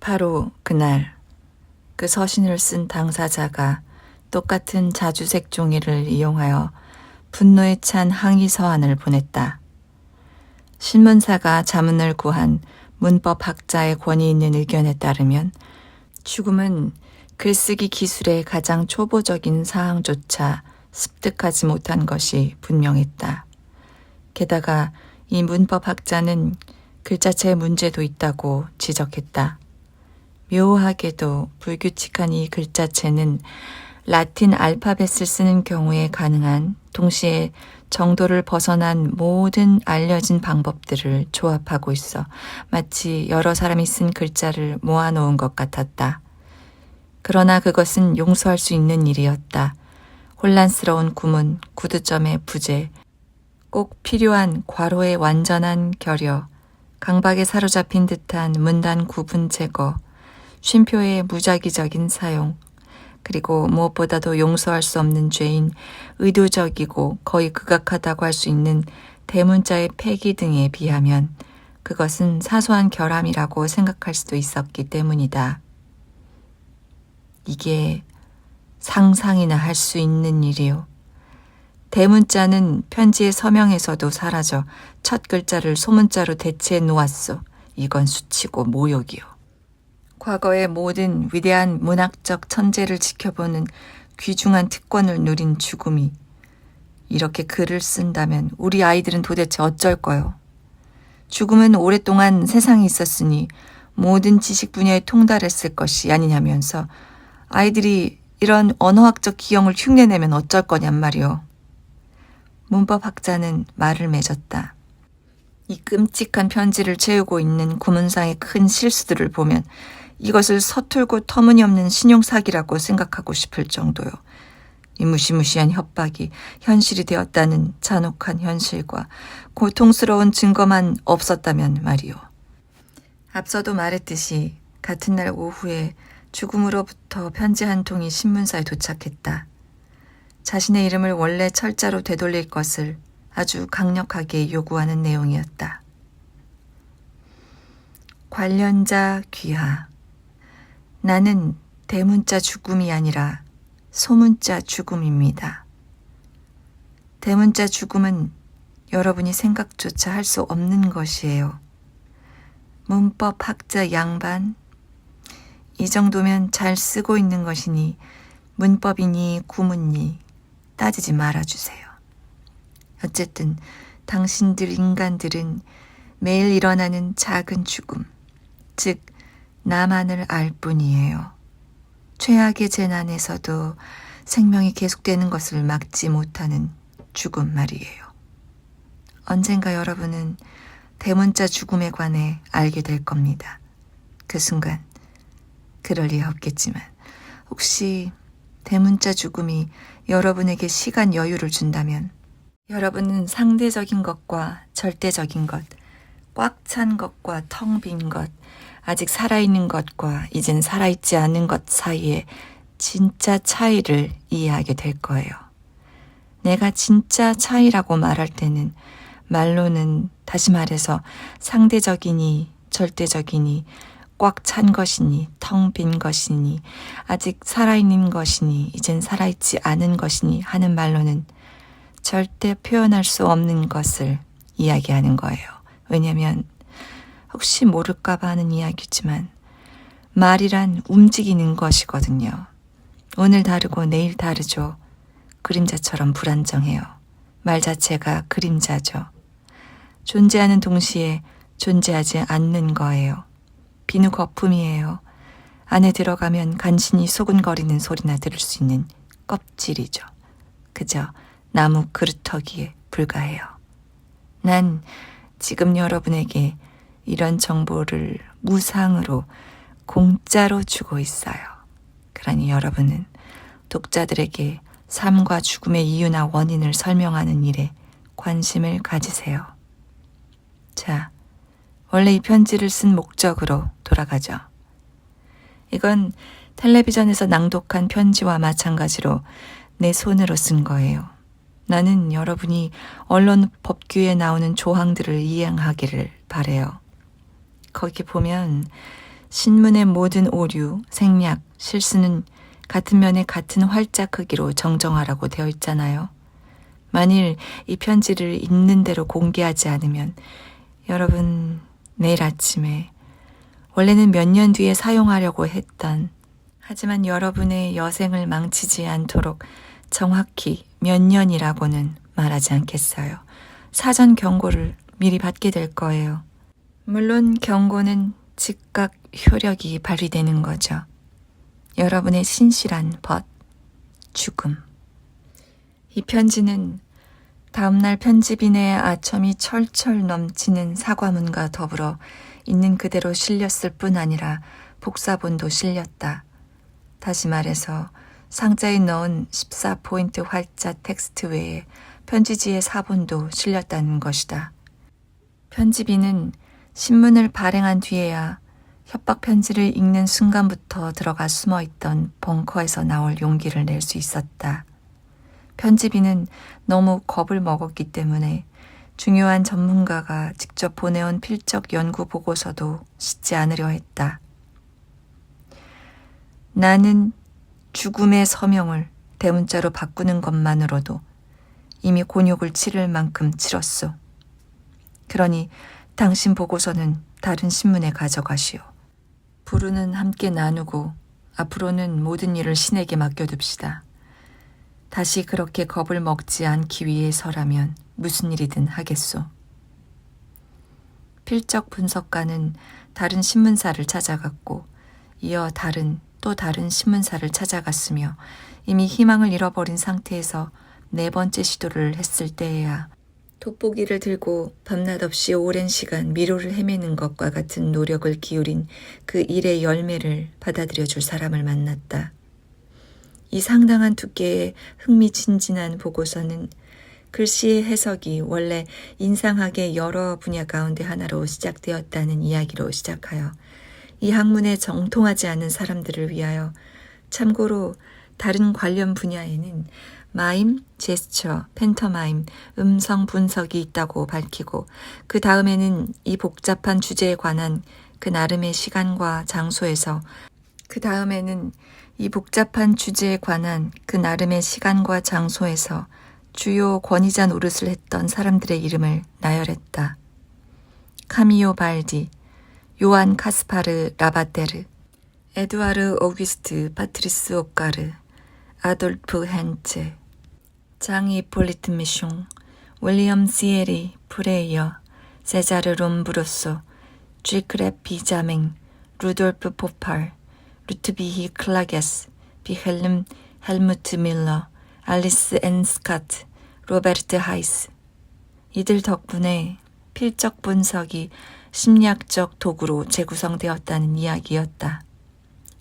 바로 그날 그 서신을 쓴 당사자가 똑같은 자주색 종이를 이용하여 분노에 찬 항의 서한을 보냈다. 신문사가 자문을 구한 문법학자의 권위 있는 의견에 따르면 죽음은 글쓰기 기술의 가장 초보적인 사항조차 습득하지 못한 것이 분명했다. 게다가 이 문법학자는 글자체에 문제도 있다고 지적했다. 묘하게도 불규칙한 이 글자체는 라틴 알파벳을 쓰는 경우에 가능한 동시에 정도를 벗어난 모든 알려진 방법들을 조합하고 있어 마치 여러 사람이 쓴 글자를 모아놓은 것 같았다. 그러나 그것은 용서할 수 있는 일이었다. 혼란스러운 구문, 구두점의 부재, 꼭 필요한 괄호의 완전한 결여, 강박에 사로잡힌 듯한 문단 구분 제거, 쉼표의 무작위적인 사용, 그리고 무엇보다도 용서할 수 없는 죄인 의도적이고 거의 극악하다고 할 수 있는 대문자의 폐기 등에 비하면 그것은 사소한 결함이라고 생각할 수도 있었기 때문이다. 이게 상상이나 할 수 있는 일이요. 대문자는 편지의 서명에서도 사라져 첫 글자를 소문자로 대체해 놓았소. 이건 수치고 모욕이요. 과거의 모든 위대한 문학적 천재를 지켜보는 귀중한 특권을 누린 죽음이 이렇게 글을 쓴다면 우리 아이들은 도대체 어쩔 거요? 죽음은 오랫동안 세상에 있었으니 모든 지식 분야에 통달했을 것이 아니냐면서 아이들이 이런 언어학적 기형을 흉내내면 어쩔 거냔 말이오. 문법학자는 말을 맺었다. 이 끔찍한 편지를 채우고 있는 구문상의 큰 실수들을 보면 이것을 서툴고 터무니없는 신용사기라고 생각하고 싶을 정도요. 이 무시무시한 협박이 현실이 되었다는 잔혹한 현실과 고통스러운 증거만 없었다면 말이오. 앞서도 말했듯이 같은 날 오후에 죽음으로부터 편지 한 통이 신문사에 도착했다. 자신의 이름을 원래 철자로 되돌릴 것을 아주 강력하게 요구하는 내용이었다. 관련자 귀하. 나는 대문자 죽음이 아니라 소문자 죽음입니다. 대문자 죽음은 여러분이 생각조차 할 수 없는 것이에요. 문법학자 양반, 이 정도면 잘 쓰고 있는 것이니 문법이니 구문니 따지지 말아주세요. 어쨌든 당신들 인간들은 매일 일어나는 작은 죽음, 즉 나만을 알 뿐이에요. 최악의 재난에서도 생명이 계속되는 것을 막지 못하는 죽음 말이에요. 언젠가 여러분은 대문자 죽음에 관해 알게 될 겁니다. 그 순간 그럴 리 없겠지만 혹시 대문자 죽음이 여러분에게 시간 여유를 준다면 여러분은 상대적인 것과 절대적인 것, 꽉 찬 것과 텅 빈 것, 아직 살아있는 것과 이젠 살아있지 않은 것 사이에 진짜 차이를 이해하게 될 거예요. 내가 진짜 차이라고 말할 때는 말로는 다시 말해서 상대적이니 절대적이니 꽉 찬 것이니 텅 빈 것이니 아직 살아있는 것이니 이젠 살아있지 않은 것이니 하는 말로는 절대 표현할 수 없는 것을 이야기하는 거예요. 왜냐하면 혹시 모를까 봐 하는 이야기지만 말이란 움직이는 것이거든요. 오늘 다르고 내일 다르죠. 그림자처럼 불안정해요. 말 자체가 그림자죠. 존재하는 동시에 존재하지 않는 거예요. 비누 거품이에요. 안에 들어가면 간신히 소근거리는 소리나 들을 수 있는 껍질이죠. 그저 나무 그루터기에 불과해요. 난 지금 여러분에게 이런 정보를 무상으로 공짜로 주고 있어요. 그러니 여러분은 독자들에게 삶과 죽음의 이유나 원인을 설명하는 일에 관심을 가지세요. 자, 원래 이 편지를 쓴 목적으로 돌아가죠. 이건 텔레비전에서 낭독한 편지와 마찬가지로 내 손으로 쓴 거예요. 나는 여러분이 언론 법규에 나오는 조항들을 이행하기를 바래요. 거기 보면 신문의 모든 오류, 생략, 실수는 같은 면에 같은 활자 크기로 정정하라고 되어 있잖아요. 만일 이 편지를 있는 대로 공개하지 않으면 여러분 내일 아침에 원래는 몇 년 뒤에 사용하려고 했던 하지만 여러분의 여생을 망치지 않도록 정확히 몇 년이라고는 말하지 않겠어요. 사전 경고를 미리 받게 될 거예요. 물론 경고는 즉각 효력이 발휘되는 거죠. 여러분의 신실한 벗, 죽음. 이 편지는 다음날 편집인의 아첨이 철철 넘치는 사과문과 더불어 있는 그대로 실렸을 뿐 아니라 복사본도 실렸다. 다시 말해서 상자에 넣은 14포인트 활자 텍스트 외에 편지지의 사본도 실렸다는 것이다. 편집인은 신문을 발행한 뒤에야 협박 편지를 읽는 순간부터 들어가 숨어있던 벙커에서 나올 용기를 낼 수 있었다. 편집인은 너무 겁을 먹었기 때문에 중요한 전문가가 직접 보내온 필적 연구 보고서도 싣지 않으려 했다. 나는 죽음의 서명을 대문자로 바꾸는 것만으로도 이미 곤욕을 치를 만큼 치렀소. 그러니 당신 보고서는 다른 신문에 가져가시오. 부르는 함께 나누고 앞으로는 모든 일을 신에게 맡겨둡시다. 다시 그렇게 겁을 먹지 않기 위해서라면 무슨 일이든 하겠소. 필적 분석가는 다른 신문사를 찾아갔고 이어 또 다른 신문사를 찾아갔으며 이미 희망을 잃어버린 상태에서 4번째 시도를 했을 때에야 돋보기를 들고 밤낮 없이 오랜 시간 미로를 헤매는 것과 같은 노력을 기울인 그 일의 열매를 받아들여 줄 사람을 만났다. 이 상당한 두께의 흥미진진한 보고서는 글씨의 해석이 원래 인상학의 여러 분야 가운데 하나로 시작되었다는 이야기로 시작하여 이 학문에 정통하지 않은 사람들을 위하여 참고로 다른 관련 분야에는 마임, 제스처, 팬터마임, 음성 분석이 있다고 밝히고 그 다음에는 이 복잡한 주제에 관한 그 나름의 시간과 장소에서 주요 권위자 노릇을 했던 사람들의 이름을 나열했다. 카미오 발디, 요한 카스파르 라바테르, 에두아르 오규스트 파트리스 오카르, 아돌프 헨체, 장 이폴리트 미숑, 윌리엄 시에리 프레이어, 세자르 롬브로소, 쥐크랩 비자맹, 루돌프 포팔, 루트비히 클라게스, 비헬름 헬무트 밀러, 알리스 앤 스카트, 로베르트 하이스. 이들 덕분에 필적 분석이 심리학적 도구로 재구성되었다는 이야기였다.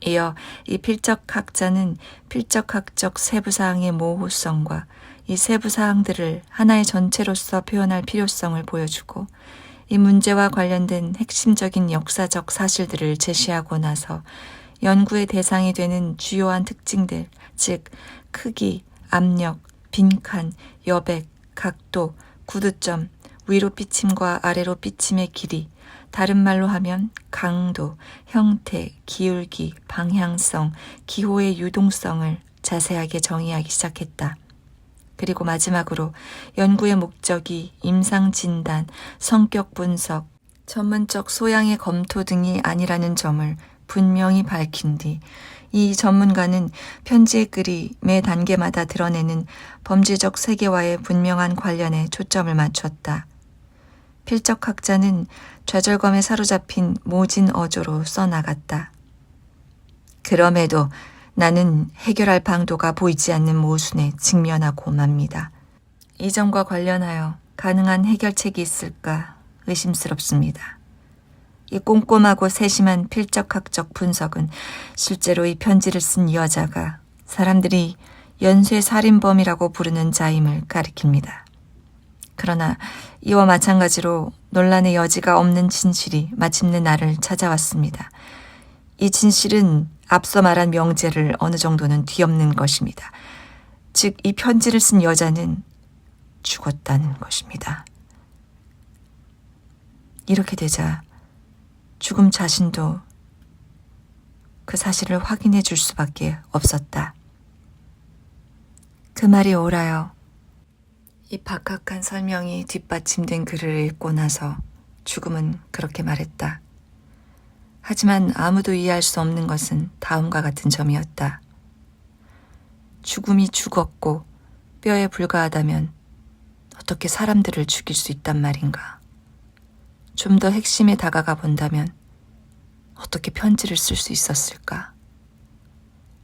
이어 이 필적학자는 필적학적 세부사항의 모호성과 이 세부사항들을 하나의 전체로서 표현할 필요성을 보여주고 이 문제와 관련된 핵심적인 역사적 사실들을 제시하고 나서 연구의 대상이 되는 주요한 특징들, 즉 크기, 압력, 빈칸, 여백, 각도, 구두점, 위로 삐침과 아래로 삐침의 길이, 다른 말로 하면 강도, 형태, 기울기, 방향성, 기호의 유동성을 자세하게 정의하기 시작했다. 그리고 마지막으로 연구의 목적이 임상 진단, 성격 분석, 전문적 소양의 검토 등이 아니라는 점을 분명히 밝힌 뒤 이 전문가는 편지의 글이 매 단계마다 드러내는 범죄적 세계와의 분명한 관련에 초점을 맞췄다. 필적학자는 좌절감에 사로잡힌 모진 어조로 써나갔다. 그럼에도 나는 해결할 방도가 보이지 않는 모순에 직면하고 맙니다. 이 점과 관련하여 가능한 해결책이 있을까 의심스럽습니다. 이 꼼꼼하고 세심한 필적학적 분석은 실제로 이 편지를 쓴 여자가 사람들이 연쇄살인범이라고 부르는 자임을 가리킵니다. 그러나 이와 마찬가지로 논란의 여지가 없는 진실이 마침내 나를 찾아왔습니다. 이 진실은 앞서 말한 명제를 어느 정도는 뒤엎는 것입니다. 즉, 이 편지를 쓴 여자는 죽었다는 것입니다. 이렇게 되자 죽음 자신도 그 사실을 확인해 줄 수밖에 없었다. 그 말이 옳아요. 이 박학한 설명이 뒷받침된 글을 읽고 나서 죽음은 그렇게 말했다. 하지만 아무도 이해할 수 없는 것은 다음과 같은 점이었다. 죽음이 죽었고 뼈에 불과하다면 어떻게 사람들을 죽일 수 있단 말인가. 좀 더 핵심에 다가가 본다면 어떻게 편지를 쓸 수 있었을까?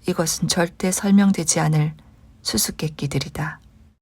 이것은 절대 설명되지 않을 수수께끼들이다.